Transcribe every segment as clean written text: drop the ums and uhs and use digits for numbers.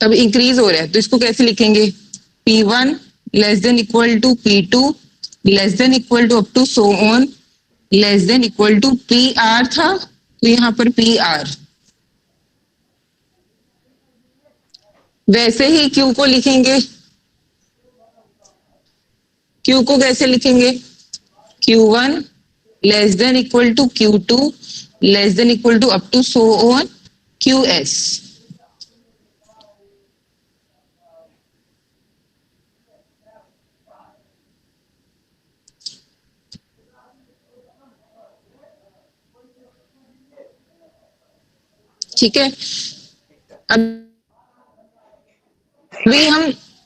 अब इंक्रीज हो रहा है तो इसको कैसे लिखेंगे, P1 less than equal to P2 less than equal to up to so on less than equal to PR था, तो यहाँ पर PR। वैसे ही Q को लिखेंगे, Q को कैसे लिखेंगे, Q1 less than equal to Q2 less than equal to up to so on QS। ठीक है, अभी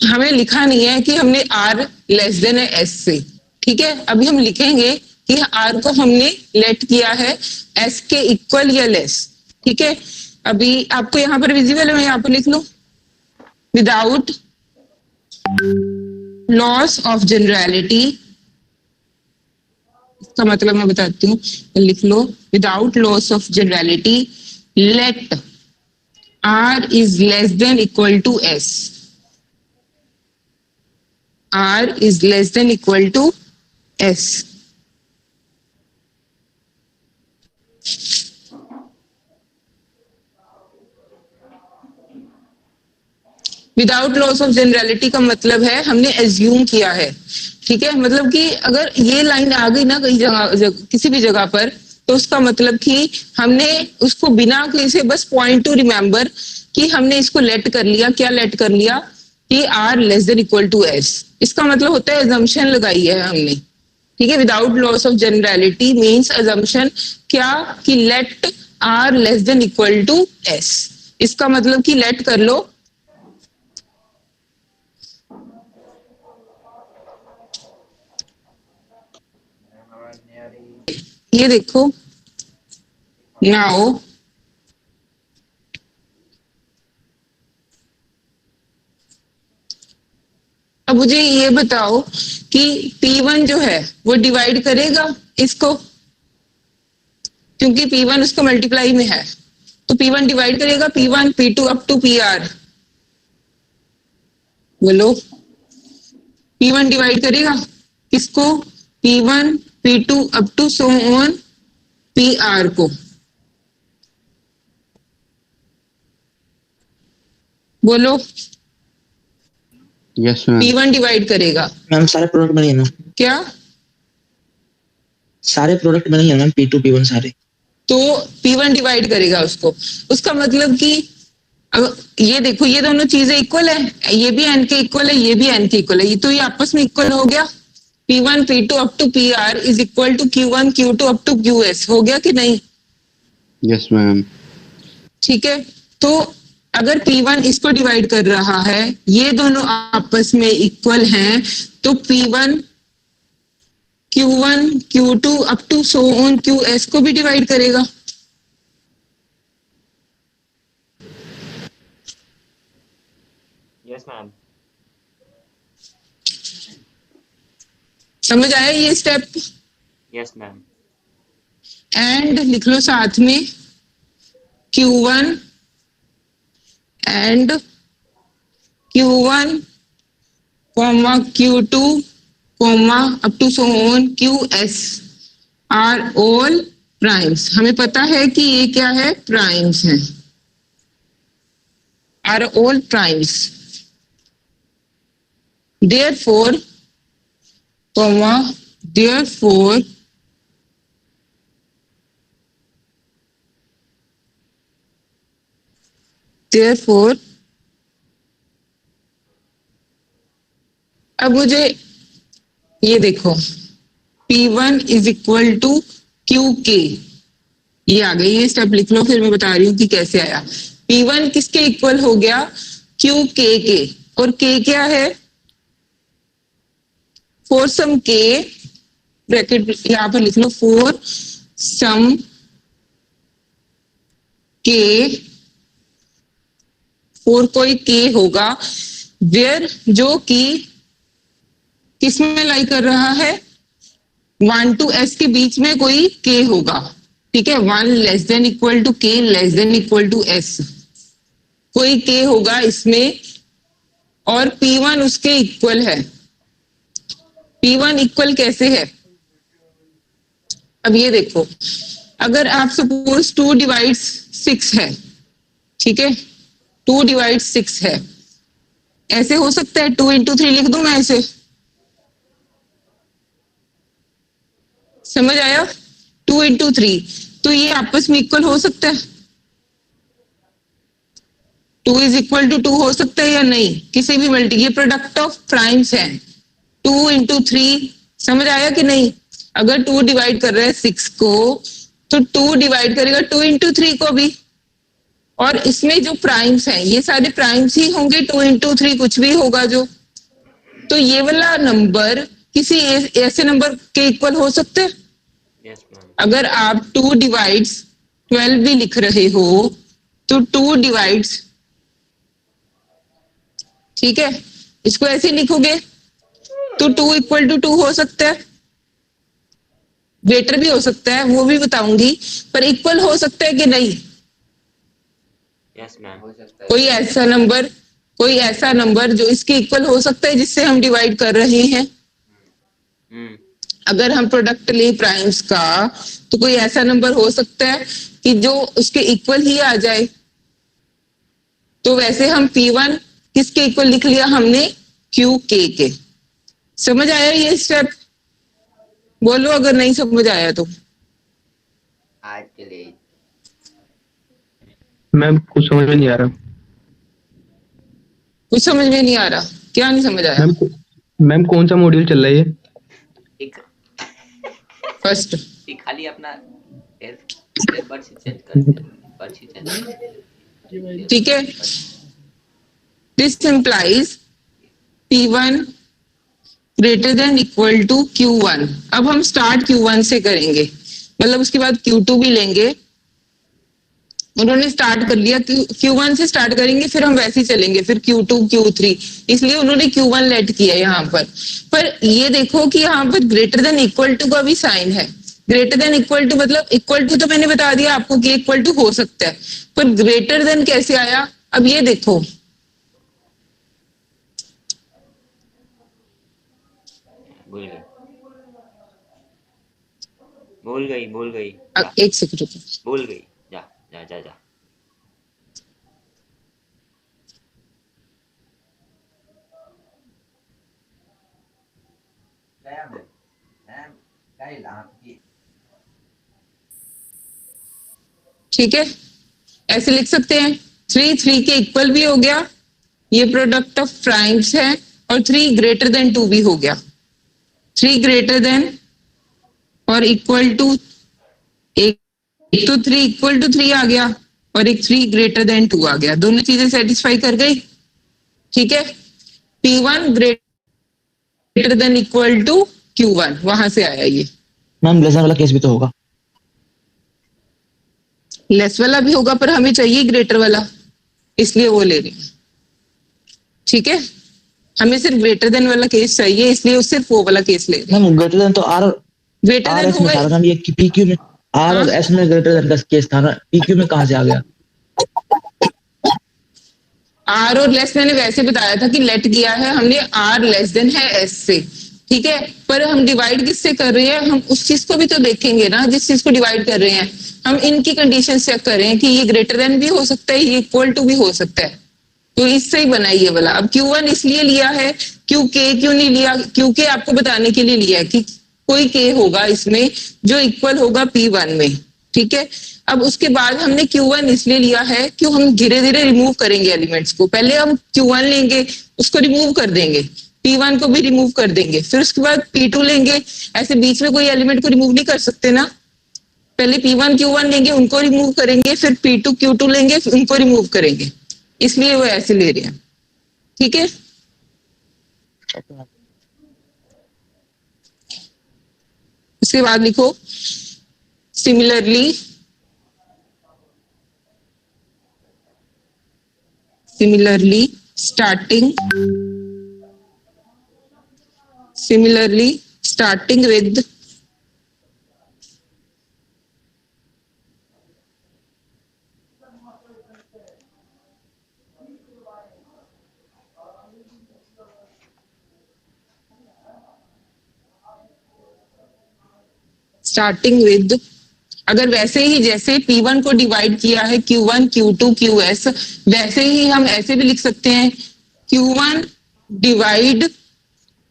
हमें लिखा नहीं है कि हमने R लेस देन है S से, ठीक है। अभी हम लिखेंगे कि R को हमने लेट किया है S के इक्वल या लेस, ठीक है। अभी आपको यहाँ पर विजिबल है, मैं यहाँ पर लिख लूं, विदाउट लॉस ऑफ जनरलिटी, इसका मतलब मैं बताती हूँ, लिख लो, without loss of generality let R is less than equal to S. R is less than equal to S. Without loss of generality का मतलब है हमने एज्यूम किया है, ठीक है। मतलब कि अगर ये लाइन आ गई ना कहीं जगह किसी भी जगह पर, तो उसका मतलब कि हमने उसको बिना किसी, बस पॉइंट टू रिमेम्बर कि हमने इसको लेट कर लिया, क्या लेट कर लिया कि R less than equal to S। इसका मतलब होता है अजम्पशन लगाई है हमने, ठीक है। Without loss of generality means assumption क्या, कि let R less than equal to S। इसका मतलब कि लेट कर लो, ये देखो, नाउ अब मुझे ये बताओ कि P1 जो है वो डिवाइड करेगा इसको, क्योंकि P1 उसको मल्टीप्लाई में है, तो P1 डिवाइड करेगा P1 P2 up to PR। बोलो, P1 डिवाइड करेगा किसको, P1 P2 up to so on PR को। बोलो, यस मैम। P1 डिवाइड करेगा मैम सारे प्रोडक्ट बने हैं ना, क्या, सारे प्रोडक्ट बने हैं मैम, P2 P1 सारे, तो P1 डिवाइड करेगा उसको। उसका मतलब कि अब ये देखो, ये दोनों चीजें इक्वल है, ये भी n के इक्वल है, ये भी n के इक्वल है, ये तो ये आपस में इक्वल हो गया। P1 P2 up to PR is equal to Q1 Q2 up to QS, हो गया कि नहीं? Yes ma'am. ठीक है, तो अगर P1 इसको डिवाइड कर रहा है, ये दोनों आपस में इक्वल हैं, तो P1 Q1 Q2 up to so on QS को भी डिवाइड करेगा। Yes ma'am. समझ आया ये स्टेप? Yes ma'am. एंड लिख लो साथ में, Q1 and Q1 comma Q2 comma up to so on QS are all primes. हमें पता है कि ये क्या है, प्राइम्स हैं, are all primes. therefore comma therefore अब मुझे ये देखो, P1 is equal to QK, ये आ गई, ये स्टेप लिख लो, फिर मैं बता रही हूँ कि कैसे आया। P1 किसके इक्वल हो गया, QK के, और K क्या है, फॉर सम K, ब्रैकेट यहां पर लिख लो, फॉर सम K, फॉर कोई K होगा, वेयर जो कि किस में लाई कर रहा है, 1 to S के बीच में कोई K होगा, ठीक है। 1 less than equal to K less than equal to S, कोई के होगा इसमें और P1 उसके इक्वल है। P1 इक्वल कैसे है? अब ये देखो, अगर आप सपोज 2 डिवाइड्स 6 है, ठीक है, 2 डिवाइड 6 है, ऐसे हो सकता है 2 इंटू 3 लिख दूं मैं ऐसे, समझ आया? 2 इंटू 3, तो ये आपस में इक्वल हो सकता है? 2 इज इक्वल टू 2 हो सकता है या नहीं? किसी भी मल्टी, ये प्रोडक्ट ऑफ प्राइम्स है। 2 इंटू 3, समझ आया कि नहीं? अगर 2 डिवाइड कर रहे हैं 6 को, तो 2 डिवाइड करेगा 2 इंटू 3 को भी। और इसमें जो प्राइम्स हैं ये सारे प्राइम्स ही होंगे, 2 इंटू 3 कुछ भी होगा जो। तो ये वाला नंबर किसी ऐसे नंबर के इक्वल हो सकते हैं? Yes ma'am. अगर आप 2 डिवाइड्स 12 भी लिख रहे हो तो 2 डिवाइड्स, ठीक है, इसको ऐसे लिखोगे तो 2 इक्वल टू 2 हो सकता है, ग्रेटर भी हो सकता है, वो भी बताऊंगी, पर इक्वल हो सकता है कि नहीं? Yes ma'am. कोई ऐसा नंबर जो इसके इक्वल हो सकता है जिससे हम डिवाइड कर रहे हैं। अगर हम प्रोडक्ट लें प्राइम्स का तो कोई ऐसा नंबर हो सकता है कि जो उसके इक्वल ही आ जाए। तो वैसे हम P1 किसके इक्वल लिख लिया हमने? QK के। समझ आया ये स्टेप? बोलो अगर नहीं समझ आया तो। आज के लिए मैम कुछ समझ में नहीं आ रहा। कुछ समझ में नहीं आ रहा? क्या नहीं समझ आया? मैम कौन सा मॉड्यूल चल रहा है ये? एक फर्स्ट। एक खाली अपना बर्ड चेंज कर दे, बर्ड चेंज। ठीक है, this implies P1 greater than equal to Q1। अब हम स्टार्ट Q1 से करेंगे, मतलब उसके बाद Q2 भी लेंगे। उन्होंने स्टार्ट कर लिया, Q1 से स्टार्ट करेंगे, फिर हम वैसे ही चलेंगे, फिर Q2 Q3, इसलिए उन्होंने Q1 लेट किया यहाँ पर ये देखो कि यहाँ पर ग्रेटर देन इक्वल टू का भी साइन है। ग्रेटर देन इक्वल टू मतलब इक्वल टू तो मैंने बता दिया आपको कि इक्वल टू हो सकता है, पर ग्रेटर देन कैसे आया? अब ये देखो, भूल गई अब एक सेकंड रुको, भूल गई। जा जा जा जा। ठीक है, ऐसे लिख सकते हैं। 3 के इक्वल भी हो गया, ये प्रोडक्ट ऑफ प्राइम्स है, और 3 ग्रेटर देन 2 भी हो गया। 3 ग्रेटर देन और इक्वल टू, एक तो 3 इक्वल टू 3 आ गया और एक 3 ग्रेटर देन 2 आ गया, दोनों चीजें सेटिस्फाई कर गई। ठीक है, P1 greater than equal to Q1, वहां से आया ये। मैम लेसन वाला केस भी तो होगा। लेस वाला भी होगा, पर हमें चाहिए ग्रेटर वाला, इसलिए वो ले रही हूं। ठीक है, हमें सिर्फ ग्रेटर देन वाला केस चाहिए, इसलिए सिर्फ वो वाला केस ले रही हूं। मैम ग्रेटर देन तो आर ग्रेटर देन एस हो में था गए। ना, ये PQ में आर और हाँ? एस में ग्रेटर देन का केस था ना, PQ में कहां से आ गया? आर और लेस मैंने वैसे बताया था कि लेट किया है हमने, आर लेस देन है एस से, ठीक है, पर हम डिवाइड किससे कर रहे हैं? हम उस चीज को भी तो देखेंगे ना जिस चीज को डिवाइड कर रहे हैं। हम इनकी कंडीशन चेक कर रहे हैं कि ये ग्रेटर देन भी हो सकता है, ये इक्वल टू भी हो सकता है, तो इससे ही बना ये वाला। अब Q1 इसलिए लिया है, क्यों नहीं लिया? क्योंकि आपको बताने के लिए लिया है कि कोई के होगा इसमें जो इक्वल होगा P1 में। ठीक है, अब उसके बाद हमने Q1 इसलिए लिया है कि हम धीरे धीरे रिमूव करेंगे एलिमेंट्स को। पहले हम Q1 लेंगे, उसको रिमूव कर देंगे, P1 को भी रिमूव कर देंगे, फिर उसके बाद P2 लेंगे। ऐसे बीच में कोई एलिमेंट को रिमूव नहीं कर सकते ना, पहले P1 Q1 लेंगे, उनको रिमूव करेंगे, फिर P2 Q2 लेंगे, उनको रिमूव करेंगे, इसलिए वो ऐसे ले रहे हैं। ठीक है, उसके बाद लिखो similarly starting with starting with, अगर वैसे ही जैसे P1 को डिवाइड किया है Q1 Q2 QS, वैसे ही हम ऐसे भी लिख सकते हैं Q1 divide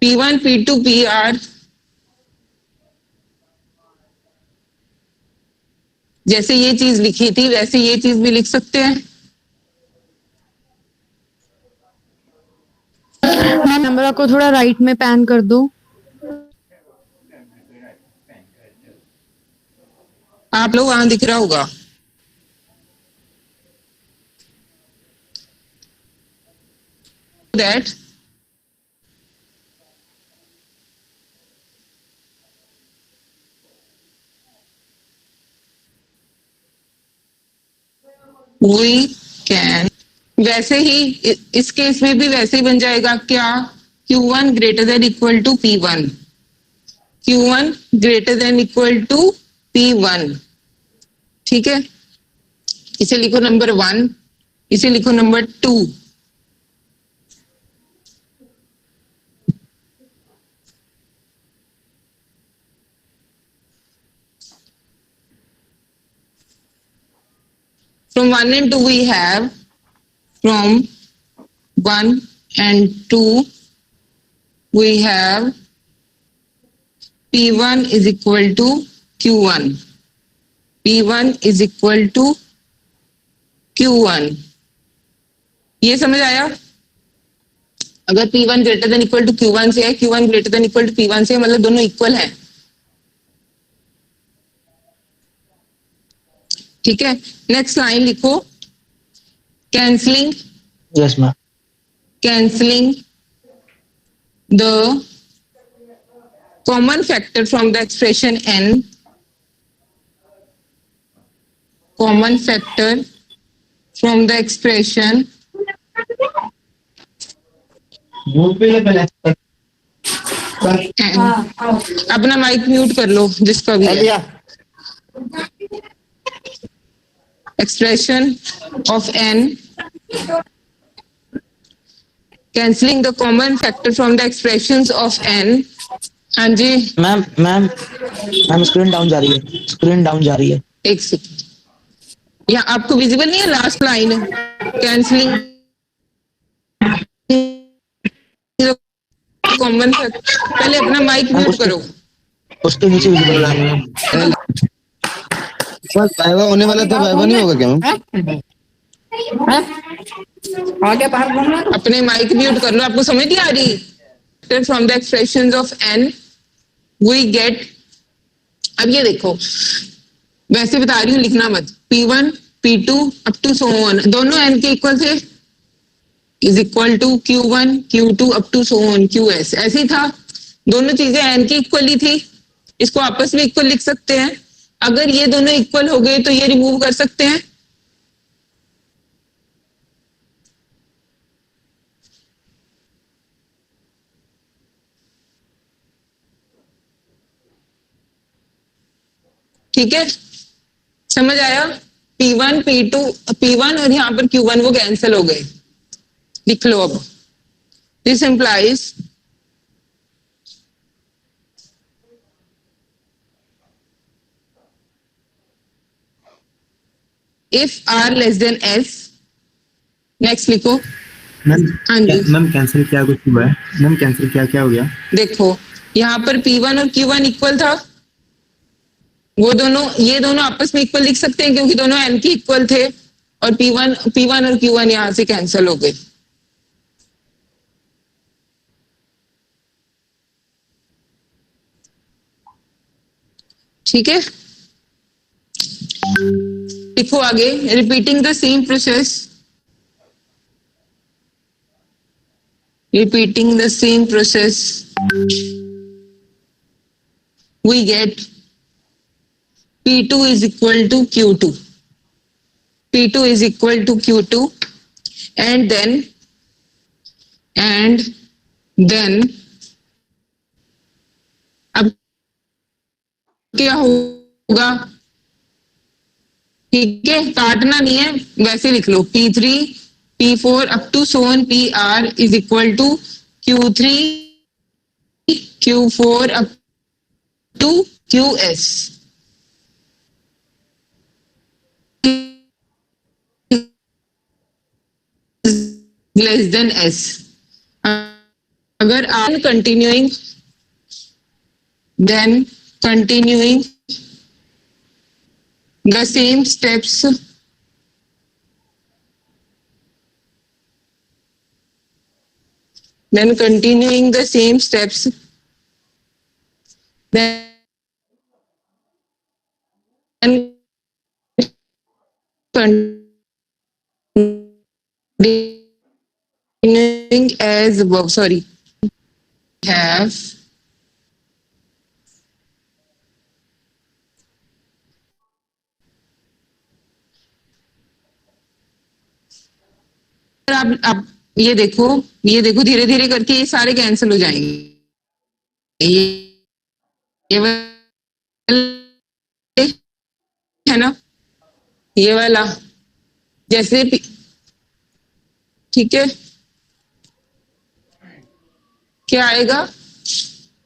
P1 P2 PR, जैसे ये चीज लिखी थी वैसे ये चीज भी लिख सकते हैं। कैमरा को थोड़ा राइट में पैन कर दो। आप लोग वहां दिख रहा होगा। दैट वी कैन, वैसे ही इस केस में भी वैसे ही बन जाएगा क्या, Q1 greater than equal to P1, Q1 greater than equal to P1, ठीक है। इसे लिखो नंबर 1, इसे लिखो number 2। From 1 and 2 we have, from 1 and 2 we have P1 is equal to Q1, P1 is equal to Q1। ये समझ आया? अगर P1 greater than equal to Q1 से है, Q1 greater than equal to P1 से है, मतलब दोनों इक्वल हैं, ठीक है। नेक्स्ट लाइन लिखो, cancelling, yes ma'am, cancelling the common factor from the expression n, common factor from the expression n। अपना माइक म्यूट कर लो जिसका भी है। expression of n, cancelling the common factor from the expressions of n। हाँ जी ma'am ma'am ma'am screen down जा रही है, स्क्रीन डाउन जा रही है। एक सेकंड, यहाँ आपको विजिबल नहीं है last line, cancelling common factor, पहले अपना माइक म्यूट करो। उसके नीचे विजिबल आ रही है। बस वाइवा होने वाला था, वाइवा नहीं होगा क्या मैम? अपने माइक म्यूट कर लो, आपको समझ नहीं आ रही? From the expressions of n we get, अब ये देखो वैसे बता रही हूँ, लिखना मत, P1 P2 up to so on, दोनों n के इक्वल थे, is equal to Q1 Q2 up to so on QS, ऐसे ही था, दोनों चीजें n की इक्वल ही थी, इसको आपस में इक्वल लिख सकते हैं। अगर ये दोनों इक्वल हो गए तो ये रिमूव कर सकते हैं, ठीक है, समझ आया? P1 P2 P1 और यहाँ पर Q1 वो कैंसिल हो गए, लिख लो अब। This implies if R less than S, next लिखो। हाँ जी मैम कैंसिल क्या कुछ हुआ है मैम? कैंसिल क्या हो गया? देखो यहाँ पर P1 और Q1 इक्वल था, वो दोनों, ये दोनों आपस में इक्वल लिख सकते हैं क्योंकि दोनों n के इक्वल थे, और P1 और Q1 यहां से कैंसिल हो गए, ठीक है। लिखो आगे, repeating the same process, repeating the same process we get P2 is equal to Q2, P2 is equal to Q2, and then अब क्या होगा, ठीक है, काटना नहीं है, वैसे लिख लो, P3 P4 up to so on PR is equal to Q3 Q4 up to QS, less than S. अगर R continuing, then continuing the same steps, then continuing the same steps, then continuing as above. Sorry, have आप ये देखो धीरे धीरे करके ये सारे cancel हो जाएंगे। ये वाले है ना, ये वाला जैसे ठीक है, क्या आएगा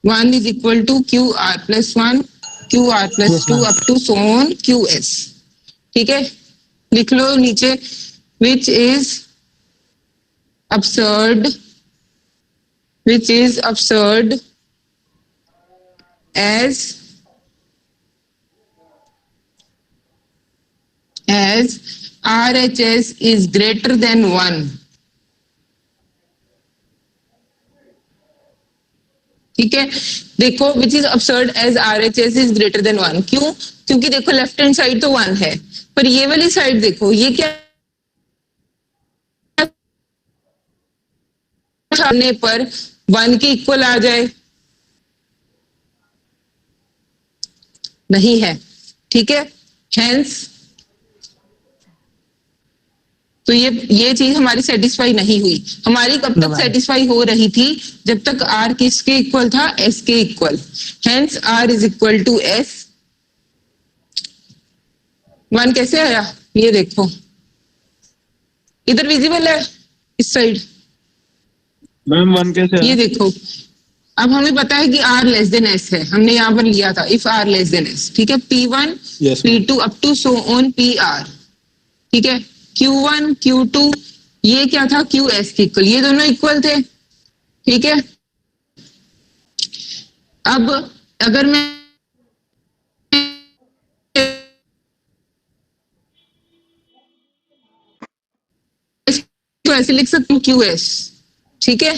1 is equal to Q R plus 1 Q R plus 2 up to so on Q S. ठीक है, लिख लो नीचे which is absurd, which is absurd as RHS is greater than 1। ठीक है, देखो विच is absurd as RHS is greater than 1। क्यों? क्योंकि देखो लेफ्ट हैंड साइड तो 1 है, पर ये वाली साइड देखो ये क्या करने पर 1 के इक्वल आ जाए, नहीं है। ठीक है, हेंस तो ये चीज हमारी सेटिस्फाई नहीं हुई। हमारी कब तक सेटिस्फाई हो रही थी? जब तक आर किसके इक्वल था? एस के equal. Hence R is equal to S. 1 कैसे आया ये देखो, इधर विजिबल है इस साइड। मैम 1 कैसे ये देखो, अब हमें पता है कि R लेस देन S है, हमने यहाँ पर लिया था if R less than S। ठीक है, P1 P2 up to so on PR। ठीक है, Q1 Q2 ये क्या था? QS के इक्वल, ये दोनों इक्वल थे। ठीक है, अब अगर मैं तो ऐसे लिख सकती हूँ QS। ठीक है,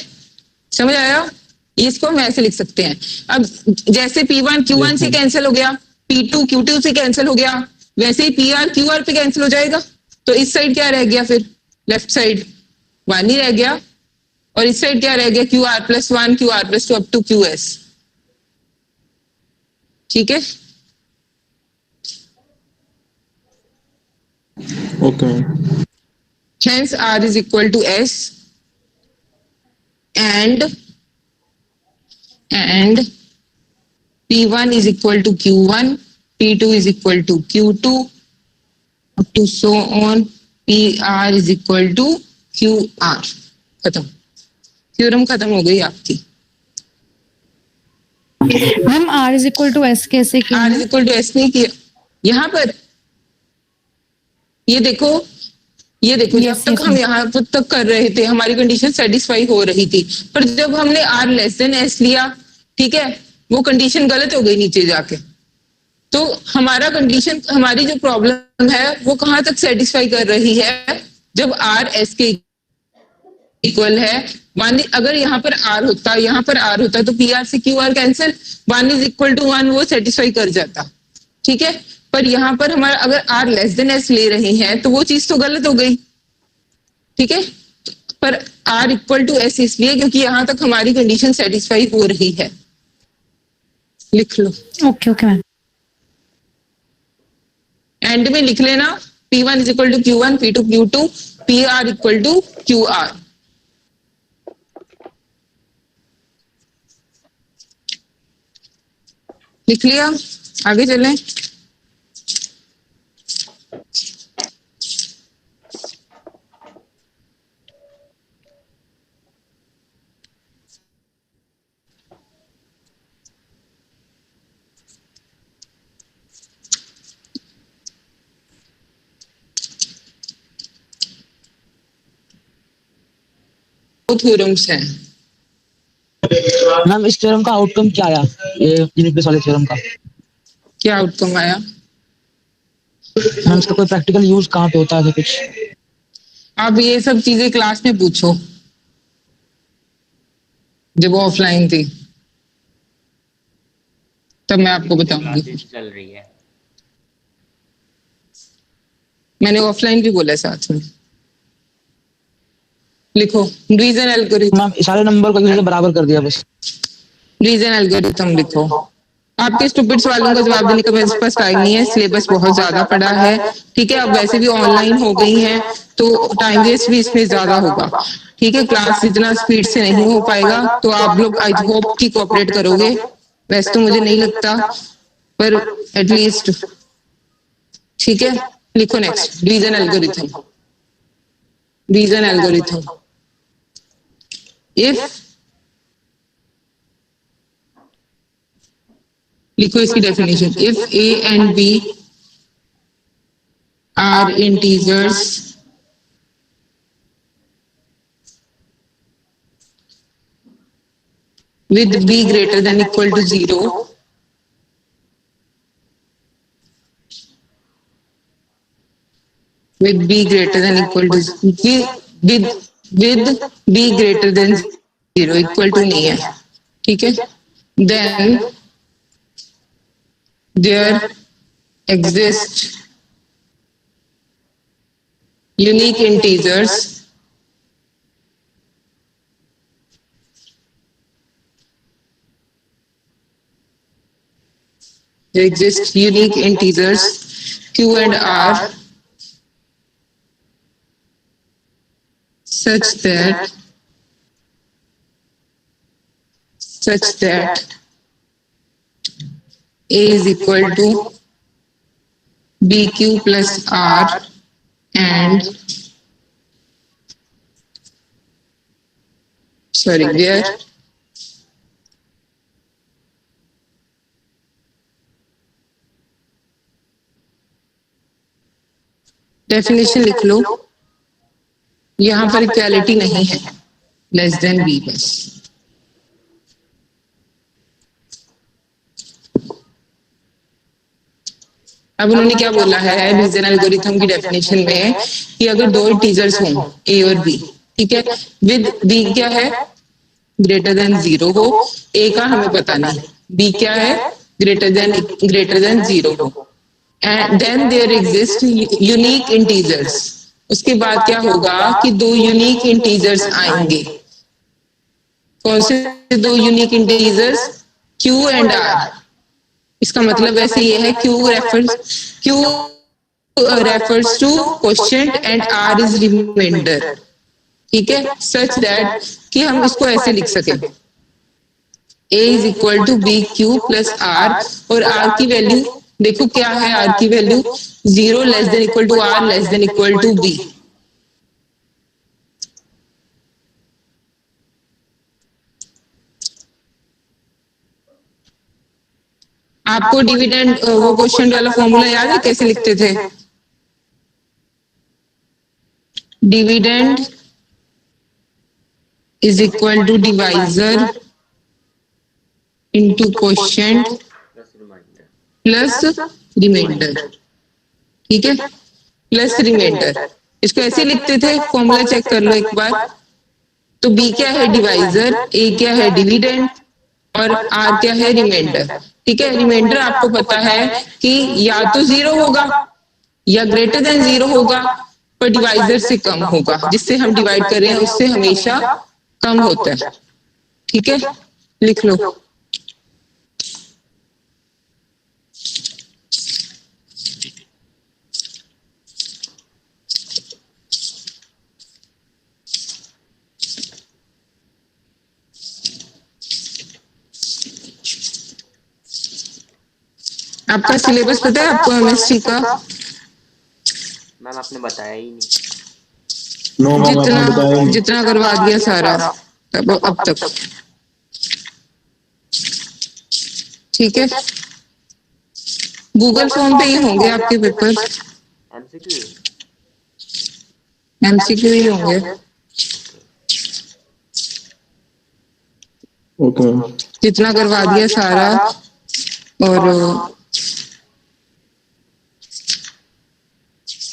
समझ आया? इसको हम ऐसे लिख सकते हैं। अब जैसे P1 Q1 से कैंसिल हो गया, P2 Q2 से कैंसिल हो गया, वैसे ही PR QR पे कैंसिल हो जाएगा। तो इस साइड क्या रह गया फिर? लेफ्ट साइड 1 ही रह गया, और इस साइड क्या रह गया? QR plus 1 QR plus 2 up to QS। ठीक है, okay ma'am. hence R is equal to S and P1 is equal to Q1, P2 is equal to Q2 up to so on PR is equal to QR। खत्म, theorem खत्म हो गई आपकी। Ma'am R is equal to S कैसे किया? R is equal to S नहीं किया यहाँ पर, ये देखो जब तक हम यहाँ तक कर रहे थे हमारी कंडीशन सेटिस्फाई हो रही थी, पर जब हमने R लेस देन S लिया, ठीक है, वो कंडीशन गलत हो गई नीचे जाके। तो हमारा कंडीशन, हमारी जो प्रॉब्लम है वो कहाँ तक सेटिस्फाई कर रही है? जब R S के इक्वल है। अगर यहाँ पर R होता तो PR से QR cancel, 1 is equal to 1 वो सेटिस्फाई कर जाता। ठीक है, पर यहाँ पर हमारा अगर R लेस देन S ले रहे हैं तो वो चीज तो गलत हो गई। ठीक है, पर R इक्वल टू S इसलिए क्योंकि यहाँ तक हमारी कंडीशन सेटिस्फाई हो रही है। लिख लो। Okay okay ma'am. एंड में लिख लेना P1 is equal to Q1, P2 Q2, PR equal to QR। लिख लिया, आगे चलें। थ्योरम्स हैं। मैम इस थ्योरम का आउटकम क्या आया, ये यूनिट बेस वाले थ्योरम का? क्या आउटकम आया? मैम इसका कोई प्रैक्टिकल यूज कहाँ पे होता है ऐसा कुछ? अब ये सब चीजें क्लास में पूछो जब वो ऑफलाइन थी, तब मैं आपको बताऊंगी। क्लासेस चल रही है। मैंने ऑफलाइन भी बोला है साथ में। लिखो रीजन एल्गोरिथम। मैम सारे नंबर को एक दूसरे से बराबर कर दिया बस। रीजन एल्गोरिथम लिखो। आपके स्टूपिड सवालों का जवाब देने का मेरे पास टाइम नहीं है, सिलेबस बहुत ज्यादा पड़ा है। ठीक है, अब वैसे भी ऑनलाइन हो गई है तो टाइम वेस्ट भी इसमें ज्यादा होगा। ठीक है, क्लास इतना स्पीड से नहीं हो पाएगा, तो आप लोग आई होप कि कोऑपरेट करोगे। वैसे तो मुझे नहीं लगता, पर एटलीस्ट ठीक है। लिखो next, region algorithm. Region algorithm, if लिखो इसकी definition. If a and b are integers with b greater than equal to 0, with b greater than equal to with b greater than 0 equal to नहीं है, ठीक है, then there exist unique integers there exist unique integers q and r such that a is equal to bq plus r and where definition लिख लो। यहां पर equality नहीं है, less than B बस। अब उन्होंने क्या बोला है रीजन एल्गोरिथम की डेफिनेशन में कि अगर दो इंटीजर्स हों ए और बी, ठीक है, विद बी क्या है ग्रेटर देन 0 हो, ए का हमें पता नहीं, बी क्या है ग्रेटर देन 0 हो, and then there exist unique integers. उसके बाद क्या होगा कि दो यूनिक इंटीजर्स आएंगे। कौन से दो unique integers? Q and r. इसका मतलब वैसे ये है q refers to quotient and r is remainder, ठीक है, सच दैट कि हम इसको ऐसे लिख सके a is equal to b q plus r, और आर की वैल्यू देखो क्या है, आर की value 0 less than equal to r less than equal to b. आपको डिविडेंड वो क्वेश्चन वाला फॉर्मूला याद है कैसे लिखते थे? Dividend is equal to divisor into quotient plus remainder, ठीक है, प्लस रिमाइंडर। इसको ऐसे लिखते थे, फॉर्मूला चेक कर लो एक बार। तो बी क्या है डिवाइजर, ए क्या है डिविडेंड, और आर क्या है रिमाइंडर, ठीक है। रिमाइंडर आपको पता है कि या तो 0 होगा या ग्रेटर देन 0 होगा, पर डिवाइजर से कम होगा, जिससे हम डिवाइड कर रहे हैं उससे हमेशा कम होता है, ठीक है। लिख लो आपका सिलेबस पता है आपको एमएससी का? मैम आपने बताया ही नहीं। नो मैम आपने बताया ही नहीं। जितना करवा दिया सारा अब तक, ठीक है। गूगल फॉर्म पे ही होंगे आपके पेपर, एमसीक्यू एमसीक्यू ही होंगे। Okay ma'am. जितना करवा दिया सारा, और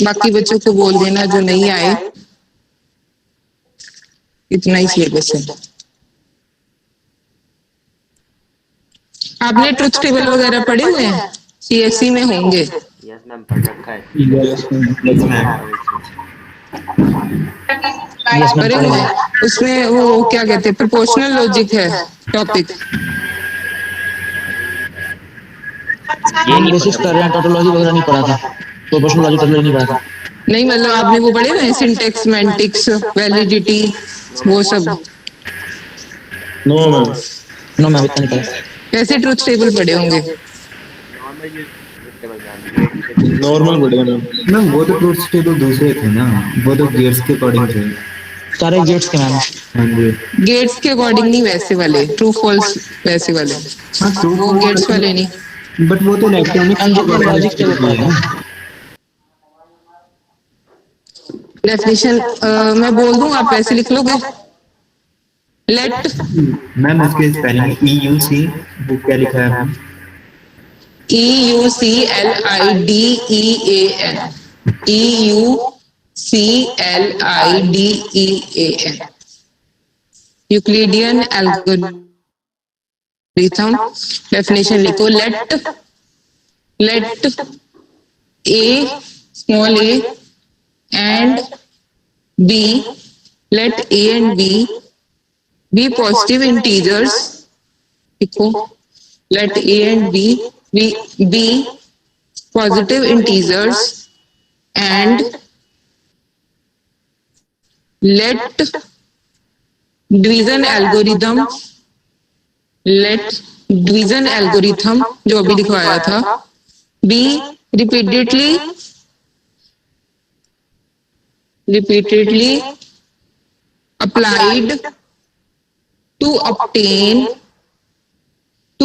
बाकी बच्चों को बोल देना जो नहीं आए, इतना ही सिलेबस है। आपने ट्रुथ टेबल वगैरह पढ़े हुए हैं? सीएससी में होंगे। यस मैम, पढ़ रखा है। Yes ma'am. यस मैम पढ़े हुए हैं? उसमें वो क्या कहते हैं, प्रोपोर्शनल लॉजिक है टॉपिक। हम बेसिस कर रहे हैं, टोटोलॉजी वगैरह नहीं पढ़ा था, प्रोपोर्शनल लॉजिक टोटोलॉजी नहीं पढ़ा था। नहीं मतलब आपने वो पढ़े हुए हैं, सिंटेक्स, मैंटिक्स, वैलिडिटी, वो सब? No ma'am. नो मैम, इतना नहीं पढ़ा। कैसे ट्रुथ टेबल पढ़े होंगे? नॉर्मल बढ़िया मैम। मैम वो तो ट्रूथ टेबल दूसरे थे ना, वो तो गियर्स के अकॉर्डिंग थे। सारे गेट्स के मैम। हाँ जी। गेट्स के अकॉर्डिंग नहीं, वैसे वाले ट्रू फॉल्स वैसे वाले, हाँ ट्रू वो गेट्स वाले नहीं। बट वो तो इलेक्ट्रॉनिक्स हम जितना लॉजिक टेबल पढ़ा था। डेफिनेशन मैं बोल दूं, आप ऐसे लिख लोगे? लेट मैम उसके स्पेलिंग EUC, वो क्या लिखा है ma'am? EUCLIDEAN, EUCLIDEAN, Euclidean algorithm. Definition लिखो, late A small a and B, let A and B be positive integers. लिखो, let A and B be positive integers and let division algorithm जो अभी लिखवाया था be repeatedly applied to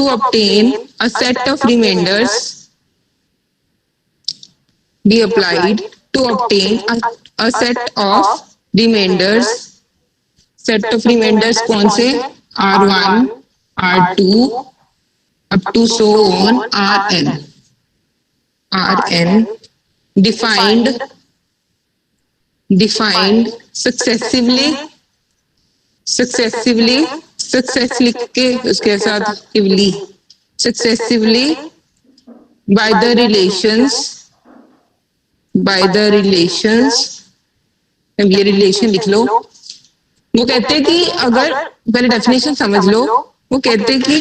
obtain a set of remainders, be applied to obtain a set of remainders। set of remainders कौन से? R1, R2 up to so on Rn defined successively success लिख के उसके साथ successively by the relations अब ये relation लिख लो। वो कहते हैं कि अगर पहले डेफिनेशन समझ लो, वो कहते हैं कि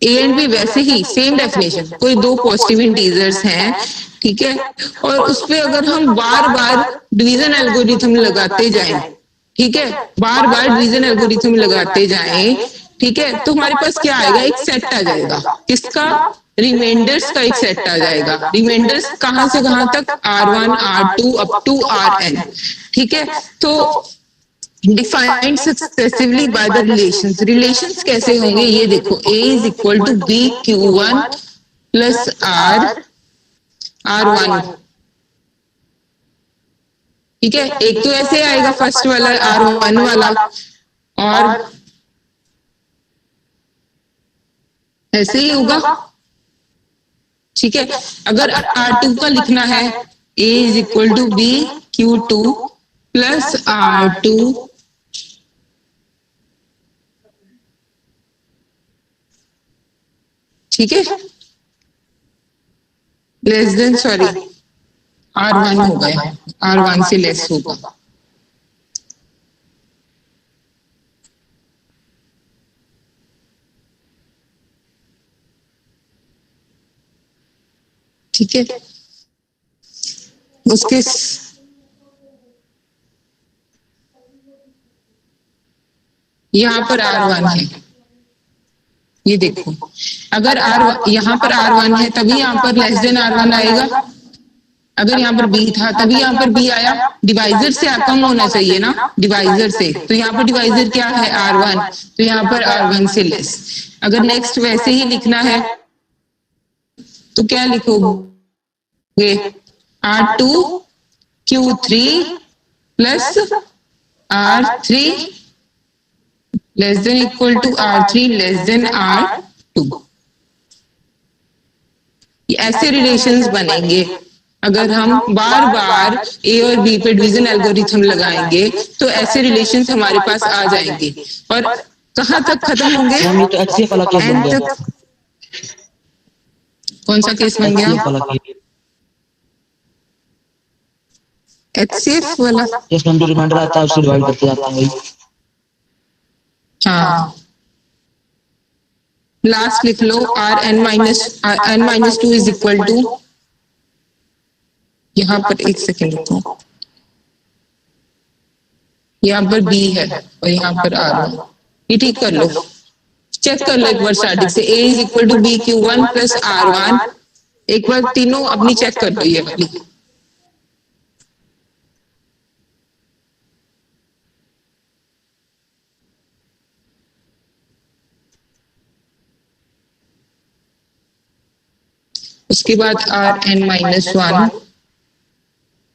ए एंड बी वैसे ही सेम डेफिनेशन, कोई दो पॉजिटिव इंटीजर्स हैं, ठीक है, और उस पे अगर हम बार बार डिवीजन एल्गोरिथम लगाते जाएं, ठीक है, बार बार डिवीजन एल्गोरिथम लगाते जाएं, ठीक है, तो हमारे पास क्या आएगा? एक सेट आ जाएगा। किसका? रिमाइंडर्स का एक सेट आ जाएगा। रिमाइंडर्स कहां से कहां तक? R1, R2 up to Rn, ठीक है। तो defined successively by the relations कैसे होंगे ये देखो, A is equal to B Q1 plus R1, ठीक है। एक तो ऐसे आएगा फर्स्ट वाला R1 वाला, और ऐसे ही होगा, ठीक है। अगर R2 का लिखना है, A is equal to B Q2 plus R2 ठीक है, लेस देन सॉरी R1 हो गया, R1 से लेस होगा, ठीक है। उसके यहाँ पर R1 है, ये देखो, अगर यहाँ पर R1 है तभी यहाँ पर लेस देन R1 आएगा। अगर यहाँ पर B था तभी यहाँ पर B आया। डिवाइजर से कम होना चाहिए ना, डिवाइजर से, तो यहाँ पर डिवाइजर क्या है? R1, तो यहाँ पर R1 से लेस। अगर नेक्स्ट वैसे ही लिखना है तो क्या लिखोगे? R2 Q3 plus R3 less than equal to R3 less than R2। ऐसे रिलेशंस बनेंगे। अगर हम बार बार ए और बी पे डिवीजन एल्गोरिथम लगाएंगे तो ऐसे रिलेशंस हमारे पास आ जाएंगे। और कहाँ तक खत्म होंगे? मैम ये तो HCF वाला केस बन एंड गया। तक। कौन सा केस बन गया? HCF वाला केस। HCF वाला। यस मैम, जो रिमाइंडर आता है उससे डिवाइड करते जाते हैं वही। हाँ, लास्ट लिख लो n-2 इज इक्वल टू, यहाँ पर एक सेकेंड लिखो, यहाँ पर b है और यहाँ पर r। ये ठीक कर लो, चेक कर लो एक बार स्टार्टिंग से। a is equal to b q1 plus r1। एक बार तीनों अपनी चेक कर लो ये वाली। उसके बाद Rn-1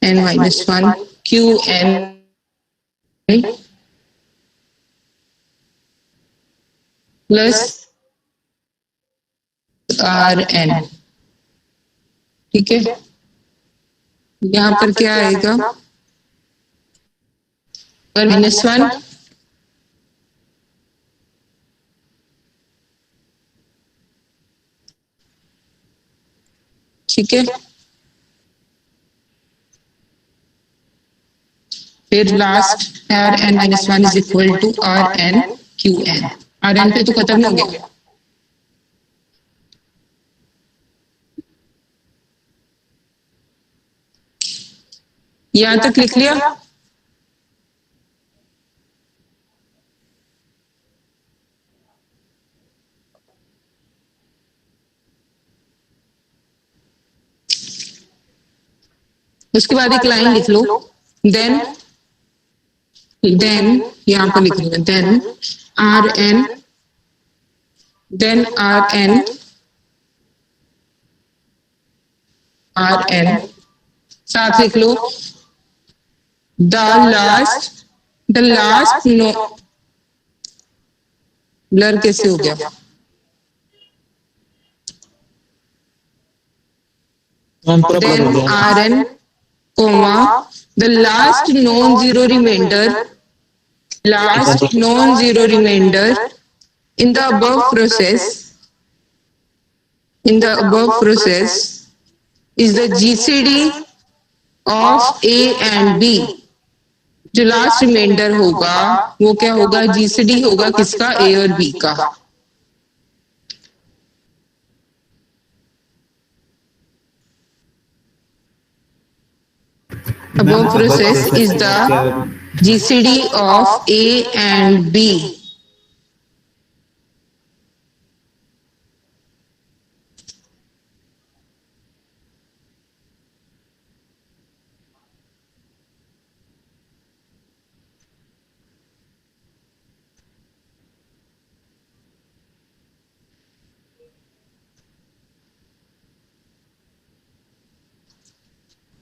n-1 Qn plus Rn। ठीक है, यहाँ पर क्या आएगा? -1 ठीक है, फिर last Rn-1 is equal to Rn Qn। Rn पे तो खत्म हो गया। यहां तक लिख लिया? उसके बाद एक लाइन लिख लो, देन यहां पर लिख लो देन Rn साथ लिख लो द लास्ट नो। ब्लर कैसे हो गया? मैम पूरा ब्लर हो then गया। Rn, comma, the last non-zero remainder in the above process is the GCD of A and B। जो लास्ट रिमाइंडर होगा वो क्या होगा? GCD होगा किसका? A और B का। Above process is the GCD of A and B।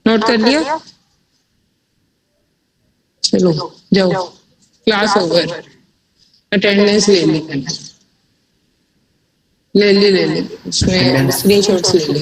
Note कर लिया? चलो जाओ, क्लास ओवर। अटेंडेंस ले ली, उसमें स्क्रीनशॉट्स ले ली।